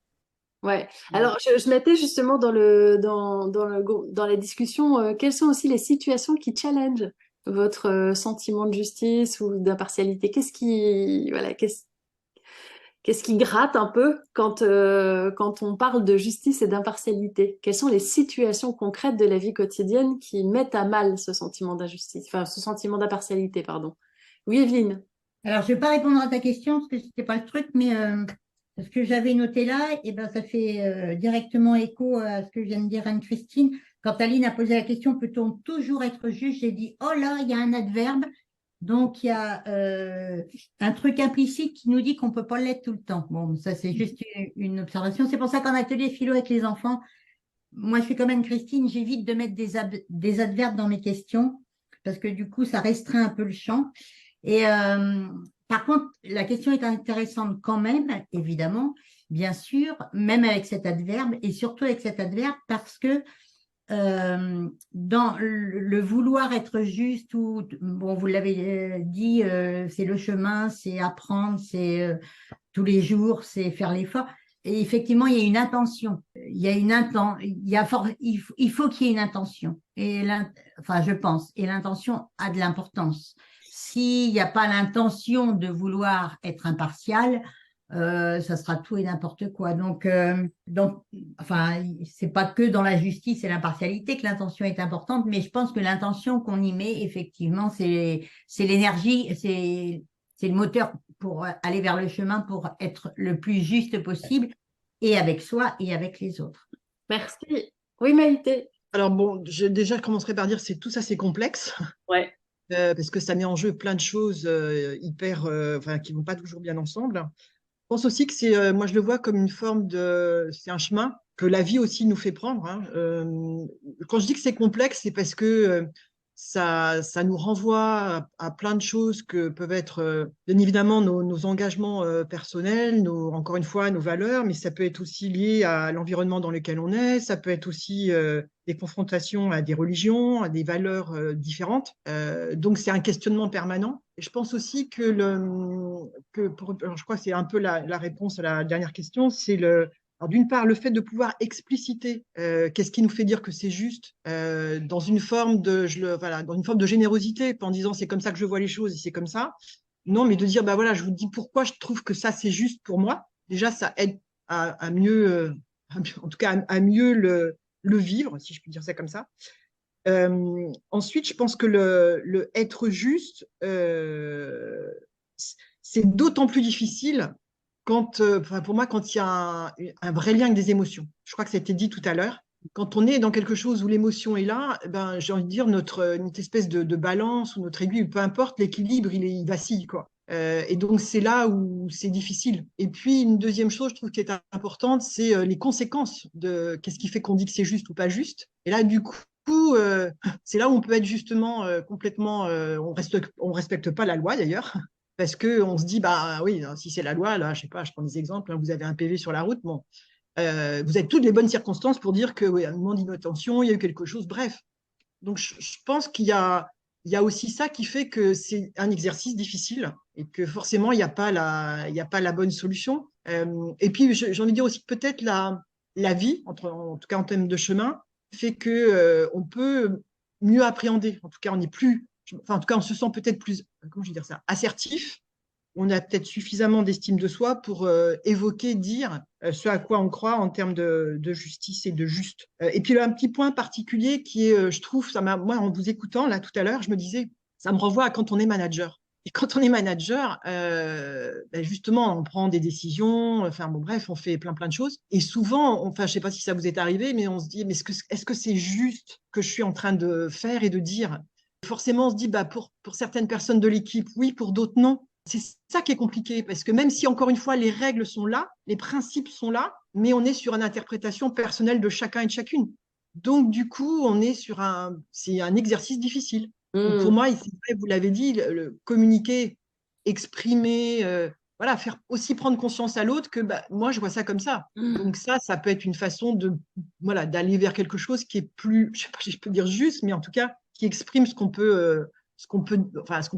Ouais. Alors, je mettais justement dans la discussion, quelles sont aussi les situations qui challengent votre sentiment de justice ou d'impartialité? Qu'est-ce qui gratte un peu quand on parle de justice et d'impartialité? Quelles sont les situations concrètes de la vie quotidienne qui mettent à mal ce sentiment d'injustice, enfin, ce sentiment d'impartialité, pardon. Oui, Evelyne. Alors, je vais pas répondre à ta question parce que c'était pas le truc, mais ce que j'avais noté là, et ben, ça fait directement écho à ce que vient de dire Anne-Christine. Quand Aline a posé la question, peut-on toujours être juge? J'ai dit, oh là, il y a un adverbe. Donc, il y a un truc implicite qui nous dit qu'on peut pas l'être tout le temps. Bon, ça, c'est juste une observation. C'est pour ça qu'en atelier philo avec les enfants, moi, je suis comme Anne-Christine, j'évite de mettre des adverbes dans mes questions parce que du coup, ça restreint un peu le champ. Et par contre, la question est intéressante quand même, évidemment, bien sûr, même avec cet adverbe et surtout avec cet adverbe parce que dans le vouloir être juste ou bon, vous l'avez dit, c'est le chemin, c'est apprendre, c'est tous les jours, c'est faire l'effort. Et effectivement, il y a une intention. Il y a une il faut qu'il y ait une intention. Enfin, je pense. Et l'intention a de l'importance. S'il n'y a pas l'intention de vouloir être impartial, ça sera tout et n'importe quoi. Donc, enfin, c'est pas que dans la justice et l'impartialité que l'intention est importante, mais je pense que l'intention qu'on y met, effectivement, c'est l'énergie, c'est le moteur pour aller vers le chemin, pour être le plus juste possible, et avec soi et avec les autres. Merci. Oui, Maïté. Alors bon, déjà, je commencerai par dire que tout ça, c'est complexe. Ouais. Parce que ça met en jeu plein de choses enfin, qui vont pas toujours bien ensemble. Je pense aussi que moi je le vois comme une forme c'est un chemin que la vie aussi nous fait prendre, hein. Quand je dis que c'est complexe, c'est parce que ça nous renvoie à plein de choses que peuvent être bien évidemment nos engagements personnels, encore une fois nos valeurs, mais ça peut être aussi lié à l'environnement dans lequel on est, ça peut être aussi des confrontations à des religions, à des valeurs différentes. Donc c'est un questionnement permanent. Et je pense aussi alors je crois que c'est un peu la réponse à la dernière question, c'est Alors, d'une part, le fait de pouvoir expliciter qu'est-ce qui nous fait dire que c'est juste dans une forme dans une forme de générosité, pas en disant c'est comme ça que je vois les choses et c'est comme ça. Non, mais de dire, bah voilà, je vous dis pourquoi je trouve que ça, c'est juste pour moi. Déjà, ça aide à mieux, en tout cas, à mieux le vivre, si je puis dire ça comme ça. Ensuite, je pense que le être juste, c'est d'autant plus difficile quand, pour moi, quand il y a un vrai lien avec des émotions. Je crois que ça a été dit tout à l'heure. Quand on est dans quelque chose où l'émotion est là, ben, j'ai envie de dire notre espèce de balance ou notre aiguille, peu importe, l'équilibre, il vacille, quoi. Et donc, c'est là où c'est difficile. Et puis, une deuxième chose, je trouve, qui est importante, c'est les conséquences de qu'est-ce qui fait qu'on dit que c'est juste ou pas juste. Et là, du coup, c'est là où on peut être justement complètement, on respecte pas la loi d'ailleurs, parce que on se dit bah oui, si c'est la loi, là, je sais pas, je prends des exemples, hein, vous avez un PV sur la route, bon, vous avez toutes les bonnes circonstances pour dire que oui, un moment d'inattention, il y a eu quelque chose, bref. Donc je pense il y a aussi ça qui fait que c'est un exercice difficile et que forcément il n'y a pas la bonne solution. Et puis j'ai envie de dire aussi que peut-être la vie, en tout cas en termes de chemin, fait que on peut mieux appréhender. En tout cas, on est plus, enfin en tout cas on se sent peut-être plus, comment je vais dire ça, assertif. On a peut-être suffisamment d'estime de soi pour évoquer, dire ce à quoi on croit en termes de justice et de juste. Et puis, un petit point particulier qui est, je trouve, moi, en vous écoutant là tout à l'heure, je me disais, ça me renvoie à quand on est manager. Et quand on est manager, ben justement, on prend des décisions, enfin bon, bref, on fait plein de choses. Et souvent, enfin, je sais pas si ça vous est arrivé, mais on se dit, mais est-ce que c'est juste que je suis en train de faire et de dire? Forcément, on se dit, bah, pour certaines personnes de l'équipe, oui, pour d'autres, non. C'est ça qui est compliqué, parce que même si, encore une fois, les règles sont là, les principes sont là, mais on est sur une interprétation personnelle de chacun et de chacune. Donc, du coup, c'est un exercice difficile. Donc, pour moi, c'est vrai, vous l'avez dit, le communiquer, exprimer, voilà, faire aussi prendre conscience à l'autre que bah, moi, je vois ça comme ça. Donc ça peut être une façon voilà, d'aller vers quelque chose qui est plus, je sais pas si je peux dire juste, mais en tout cas, qui exprime ce qu'on peut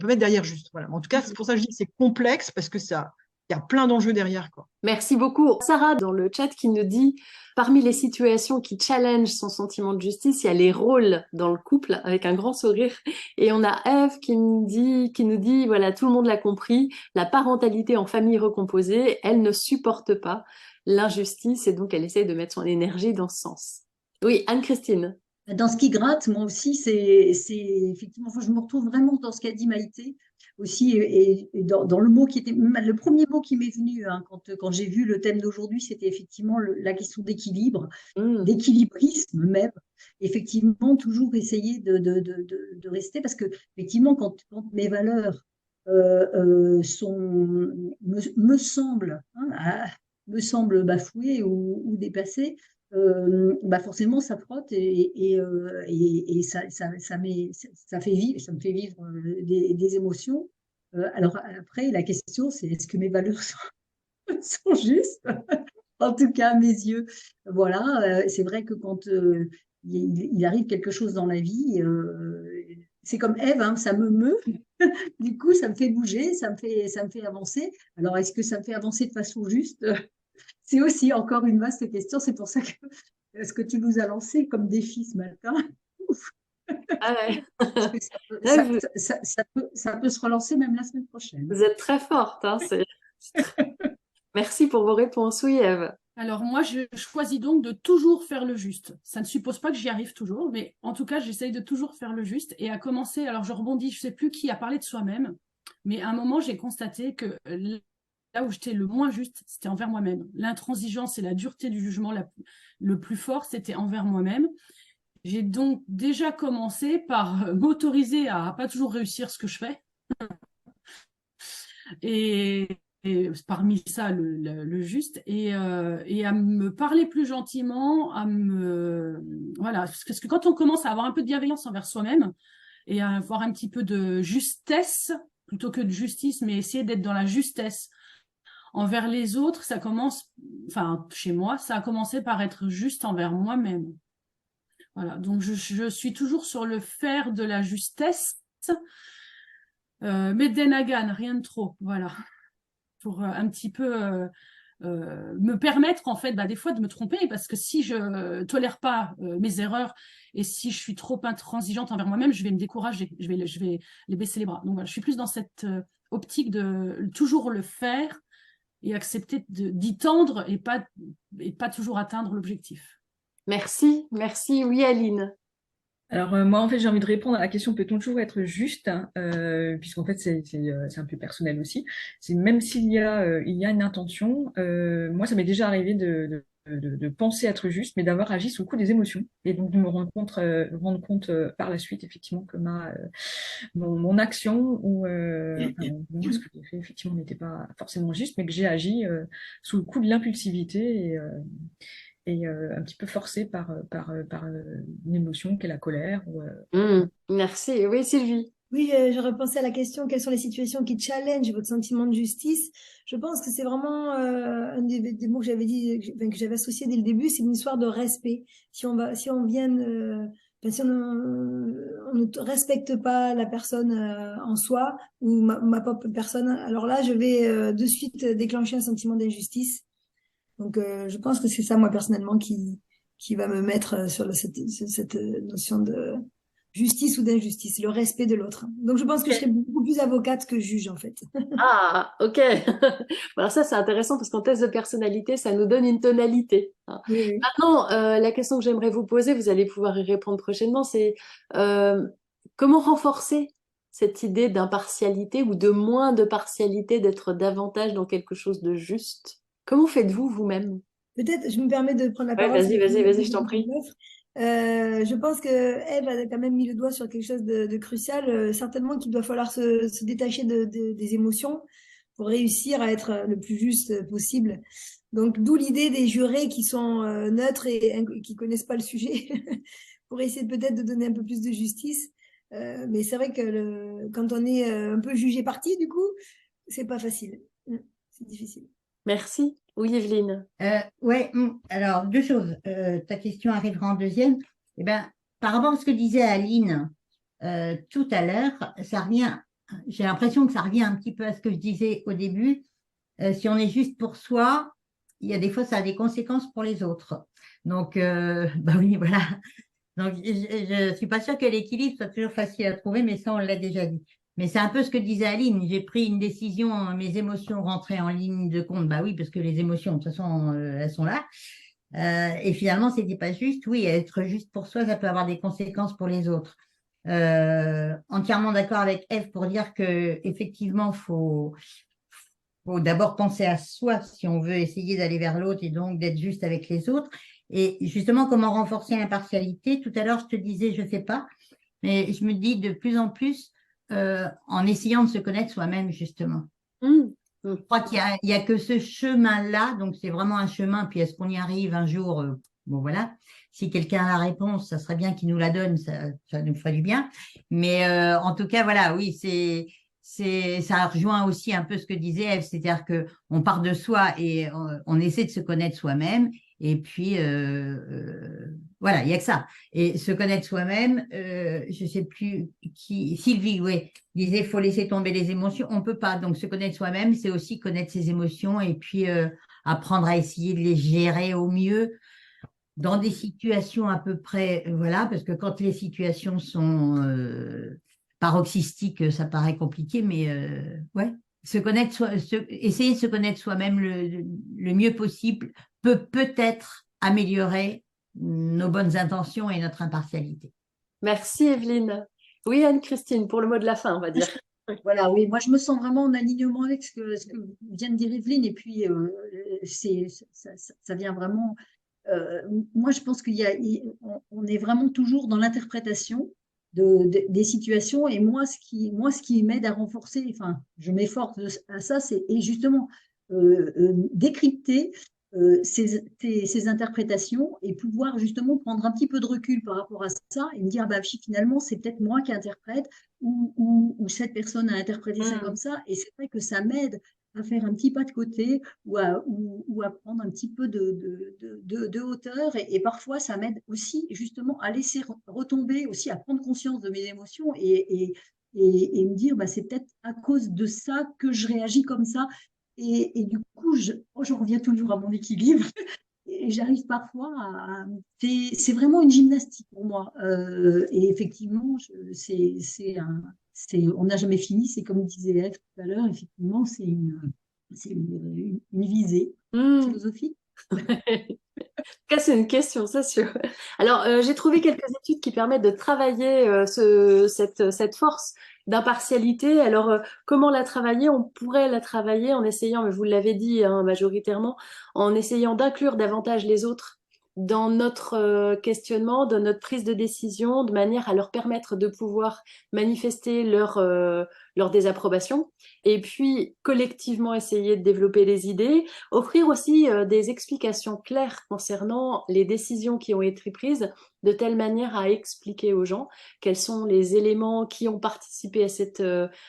mettre derrière juste. Voilà. En tout cas, c'est pour ça que je dis que c'est complexe parce que il y a plein d'enjeux derrière, quoi. Merci beaucoup. Sarah, dans le chat, qui nous dit, parmi les situations qui challenge son sentiment de justice, il y a les rôles dans le couple, avec un grand sourire. Et on a Eve qui nous dit, voilà, tout le monde l'a compris, la parentalité en famille recomposée, elle ne supporte pas l'injustice et donc elle essaie de mettre son énergie dans ce sens. Oui, Anne-Christine. Dans ce qui gratte, moi aussi, c'est effectivement, enfin, je me retrouve vraiment dans ce qu'a dit Maïté aussi, et dans le mot qui était, le premier mot qui m'est venu hein, quand j'ai vu le thème d'aujourd'hui, c'était effectivement la question d'équilibre, d'équilibrisme même. Effectivement, toujours essayer de rester, parce que effectivement, quand mes valeurs me semblent bafouées ou dépassées, bah forcément, ça frotte et ça me fait vivre des émotions. Alors après, la question, c'est est-ce que mes valeurs sont justes? En tout cas, à mes yeux. Voilà, c'est vrai que quand il arrive quelque chose dans la vie, c'est comme Ève, hein, ça me meut. Du coup, ça me fait bouger, ça me fait avancer. Alors, est-ce que ça me fait avancer de façon juste? C'est aussi encore une vaste question. C'est pour ça que ce que tu nous as lancé comme défi ce matin, Ah ouais. ça peut se relancer même la semaine prochaine. Vous êtes très forte. Hein, Merci pour vos réponses. Oui, Eve. Alors moi, je choisis donc de toujours faire le juste. Ça ne suppose pas que j'y arrive toujours, mais en tout cas, j'essaye de toujours faire le juste. Et à commencer, alors je rebondis, je ne sais plus qui a parlé de soi-même, mais à un moment, j'ai constaté que là où j'étais le moins juste, c'était envers moi-même. L'intransigeance et la dureté du jugement le plus fort, c'était envers moi-même. J'ai donc déjà commencé par m'autoriser à pas toujours réussir ce que je fais. Et parmi ça, le juste, et à me parler plus gentiment, voilà, parce que quand on commence à avoir un peu de bienveillance envers soi-même et à avoir un petit peu de justesse, plutôt que de justice, mais essayer d'être dans la justesse envers les autres, ça commence, enfin, chez moi, ça a commencé par être juste envers moi-même. Voilà, donc je suis toujours sur le faire de la justesse, mais d'Enagan, rien de trop, voilà. Pour un petit peu me permettre en fait des fois de me tromper, parce que si je tolère pas mes erreurs et si je suis trop intransigeante envers moi-même, je vais me décourager, je vais les baisser les bras. Donc voilà, je suis plus dans cette optique de toujours le faire et accepter d'y tendre et pas toujours atteindre l'objectif. Merci, merci. Oui, Aline. Alors moi en fait j'ai envie de répondre à la question peut-on toujours être juste, hein, puisqu'en fait c'est un peu personnel aussi. C'est même s'il y a il y a une intention, moi ça m'est déjà arrivé de penser être juste, mais d'avoir agi sous le coup des émotions et donc de me rendre compte par la suite effectivement que mon action ou ce que j'ai fait effectivement n'était pas forcément juste, mais que j'ai agi sous le coup de l'impulsivité et un petit peu forcé par une émotion qu'est la colère. Merci. Oui, Sylvie. Oui, je repensais à la question, quelles sont les situations qui challengent votre sentiment de justice? Je pense que c'est vraiment un des mots que j'avais dit, que j'avais associé dès le début, c'est une histoire de respect. Si on vient, si on ne respecte pas la personne en soi ou ma propre personne, alors là, je vais de suite déclencher un sentiment d'injustice. Donc, je pense que c'est ça, moi, personnellement, qui va me mettre sur cette notion de justice ou d'injustice, le respect de l'autre. Donc, je pense que je serais beaucoup plus avocate que juge, en fait. Ah, ok. Alors ça, c'est intéressant parce qu'en test de personnalité, ça nous donne une tonalité. Oui, oui. Maintenant, la question que j'aimerais vous poser, vous allez pouvoir y répondre prochainement, c'est comment renforcer cette idée d'impartialité ou de moins de partialité, d'être davantage dans quelque chose de juste? Comment faites-vous vous-même? Peut-être, je me permets de prendre la Ouais, parole. vas-y, je t'en prie. Je pense que Ève a quand même mis le doigt sur quelque chose de crucial. Certainement qu'il doit falloir se détacher des émotions pour réussir à être le plus juste possible. Donc, d'où l'idée des jurés qui sont neutres et qui connaissent pas le sujet, pour essayer peut-être de donner un peu plus de justice. Mais c'est vrai que quand on est un peu jugé parti, du coup, c'est pas facile. C'est difficile. Merci. Oui, Evelyne. Ouais, alors deux choses. Ta question arrivera en deuxième. Eh ben, par rapport à ce que disait Aline tout à l'heure, ça revient. J'ai l'impression que ça revient un petit peu à ce que je disais au début. Si on est juste pour soi, il y a des fois ça a des conséquences pour les autres. Donc, bah oui, voilà. Donc, je suis pas sûre que l'équilibre soit toujours facile à trouver, mais ça, on l'a déjà dit. Mais c'est un peu ce que disait Aline. J'ai pris une décision, mes émotions rentraient en ligne de compte. Bah oui, parce que les émotions, de toute façon, elles sont là. Et finalement, c'était pas juste. Oui, être juste pour soi, ça peut avoir des conséquences pour les autres. Entièrement d'accord avec Eve pour dire que effectivement, faut d'abord penser à soi si on veut essayer d'aller vers l'autre et donc d'être juste avec les autres. Et justement, comment renforcer l'impartialité? Tout à l'heure, je te disais, je sais pas, mais je me dis de plus en plus en essayant de se connaître soi-même, justement. Je crois qu'il y a que ce chemin-là, donc c'est vraiment un chemin, puis est-ce qu'on y arrive un jour bon, voilà. Si quelqu'un a la réponse, ça serait bien qu'il nous la donne, ça nous ferait du bien. Mais en tout cas, voilà, oui, ça rejoint aussi un peu ce que disait Ève, c'est-à-dire que on part de soi et on essaie de se connaître soi-même. Et puis, voilà, il y a que ça. Et se connaître soi-même, je sais plus qui, Sylvie, oui, disait, faut laisser tomber les émotions. On peut pas. Donc, se connaître soi-même, c'est aussi connaître ses émotions et puis apprendre à essayer de les gérer au mieux dans des situations à peu près, voilà, parce que quand les situations sont paroxystiques, ça paraît compliqué, mais ouais, essayer de se connaître soi-même le mieux possible peut-être améliorer nos bonnes intentions et notre impartialité. Merci Evelyne. Oui, Anne-Christine, pour le mot de la fin, on va dire. Voilà, oui, moi je me sens vraiment en alignement avec ce que vient de dire Evelyne, et puis ça vient vraiment. Moi, je pense on est vraiment toujours dans l'interprétation des situations, et moi, ce qui m'aide à renforcer, enfin, je m'efforce à ça, c'est justement décrypter ces interprétations et pouvoir justement prendre un petit peu de recul par rapport à ça et me dire, bah, finalement, c'est peut-être moi qui interprète ou cette personne a interprété ça comme ça, et c'est vrai que ça m'aide à faire un petit pas de côté ou à prendre un petit peu de hauteur. Et parfois, ça m'aide aussi justement à laisser retomber, aussi à prendre conscience de mes émotions et me dire, bah, c'est peut-être à cause de ça que je réagis comme ça. Et du coup, je reviens toujours à mon équilibre. Et j'arrive parfois c'est vraiment une gymnastique pour moi. Et effectivement, on n'a jamais fini. C'est comme disait Ève tout à l'heure, effectivement, c'est une visée philosophique. En tout cas, c'est une question, c'est sûr. Alors, j'ai trouvé quelques études qui permettent de travailler cette force d'impartialité. Alors, comment la travailler? On pourrait la travailler en essayant, mais vous l'avez dit hein, majoritairement, en essayant d'inclure davantage les autres dans notre questionnement, dans notre prise de décision, de manière à leur permettre de pouvoir manifester leur désapprobation, et puis collectivement essayer de développer les idées, offrir aussi des explications claires concernant les décisions qui ont été prises, de telle manière à expliquer aux gens quels sont les éléments qui ont participé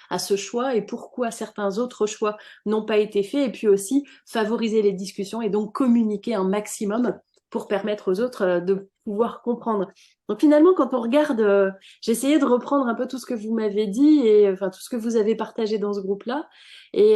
à ce choix et pourquoi certains autres choix n'ont pas été faits, et puis aussi favoriser les discussions et donc communiquer un maximum pour permettre aux autres de pouvoir comprendre. Donc finalement, quand on regarde, j'ai essayé de reprendre un peu tout ce que vous m'avez dit et enfin tout ce que vous avez partagé dans ce groupe-là. Et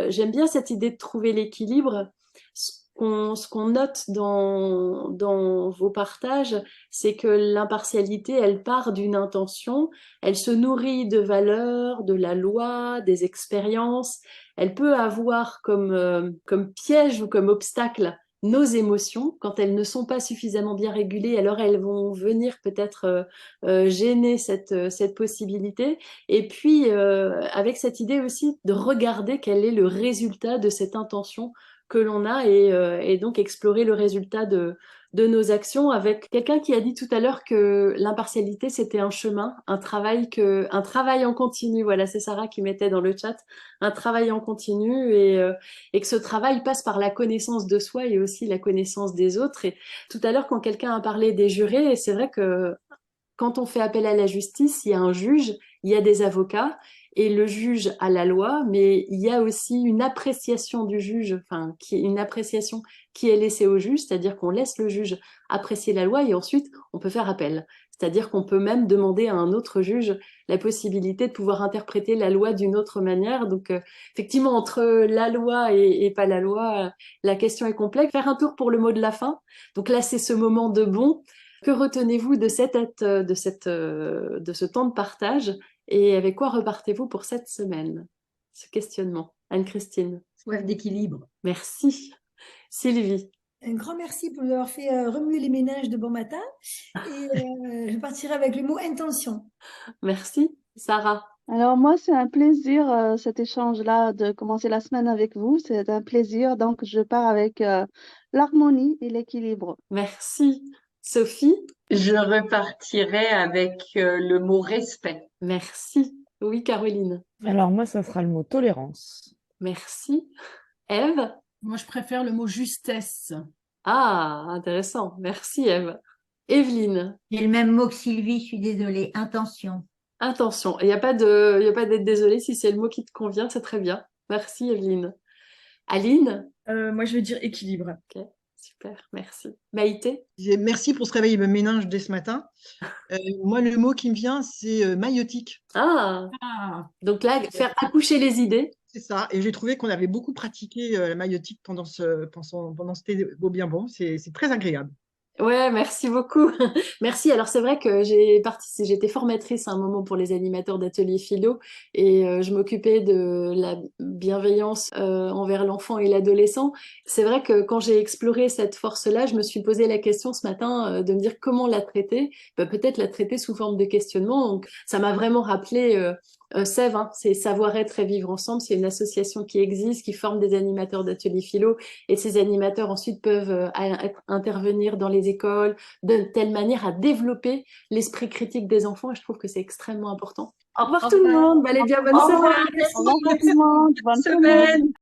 j'aime bien cette idée de trouver l'équilibre. Ce qu'on note dans vos partages, c'est que l'impartialité, elle part d'une intention, elle se nourrit de valeurs, de la loi, des expériences. Elle peut avoir comme piège ou comme obstacle nos émotions, quand elles ne sont pas suffisamment bien régulées, alors elles vont venir peut-être gêner cette possibilité. Et puis, avec cette idée aussi de regarder quel est le résultat de cette intention que l'on a et donc explorer le résultat de nos actions, avec quelqu'un qui a dit tout à l'heure que l'impartialité, c'était un chemin, un travail en continu. Voilà, c'est Sarah qui mettait dans le chat, un travail en continu et que ce travail passe par la connaissance de soi et aussi la connaissance des autres. Et tout à l'heure, quand quelqu'un a parlé des jurés, c'est vrai que quand on fait appel à la justice, il y a un juge, il y a des avocats, et le juge a la loi, mais il y a aussi une appréciation du juge, enfin, une appréciation qui est laissée au juge, c'est-à-dire qu'on laisse le juge apprécier la loi et ensuite on peut faire appel. C'est-à-dire qu'on peut même demander à un autre juge la possibilité de pouvoir interpréter la loi d'une autre manière. Donc, effectivement, entre la loi et pas la loi, la question est complexe. Faire un tour pour le mot de la fin. Donc là, c'est ce moment de bon. Que retenez-vous de ce temps de partage et avec quoi repartez-vous pour cette semaine? Ce questionnement. Anne-Christine. Soif d'équilibre. Merci. Sylvie. Un grand merci pour nous avoir fait remuer les méninges de bon matin. Et je partirai avec le mot intention. Merci. Sarah. Alors moi, c'est un plaisir cet échange-là de commencer la semaine avec vous. C'est un plaisir. Donc, je pars avec l'harmonie et l'équilibre. Merci. Sophie. Je repartirai avec le mot respect. Merci. Oui, Caroline. Alors moi, ça sera le mot tolérance. Merci. Ève. Moi, je préfère le mot justesse. Ah, intéressant. Merci, Ève. Evelyne. J'ai le même mot que Sylvie, je suis désolée. Intention. Intention. Il n'y a pas d'être désolée. Si c'est le mot qui te convient, c'est très bien. Merci, Evelyne. Aline. Moi, je vais dire équilibre. Ok. Super, merci. Maïté? Merci pour ce réveil méninge dès ce matin. Moi, le mot qui me vient, c'est maïotique. Ah, donc là, faire accoucher les idées. C'est ça. Et j'ai trouvé qu'on avait beaucoup pratiqué la maïotique pendant ce thé au bien bon. C'est très agréable. Ouais, merci beaucoup. Merci. Alors c'est vrai que j'étais formatrice à un moment pour les animateurs d'ateliers philo et je m'occupais de la bienveillance envers l'enfant et l'adolescent. C'est vrai que quand j'ai exploré cette force-là, je me suis posé la question ce matin de me dire comment la traiter. Peut-être la traiter sous forme de questionnement. Donc ça m'a vraiment rappelé Sève, hein, c'est Savoir-être et vivre ensemble. C'est une association qui existe, qui forme des animateurs d'ateliers philo et ces animateurs ensuite peuvent intervenir dans les écoles de telle manière à développer l'esprit critique des enfants et je trouve que c'est extrêmement important. Au revoir tout le monde, allez bien, bonne semaine. Au revoir tout le monde, bonne semaine.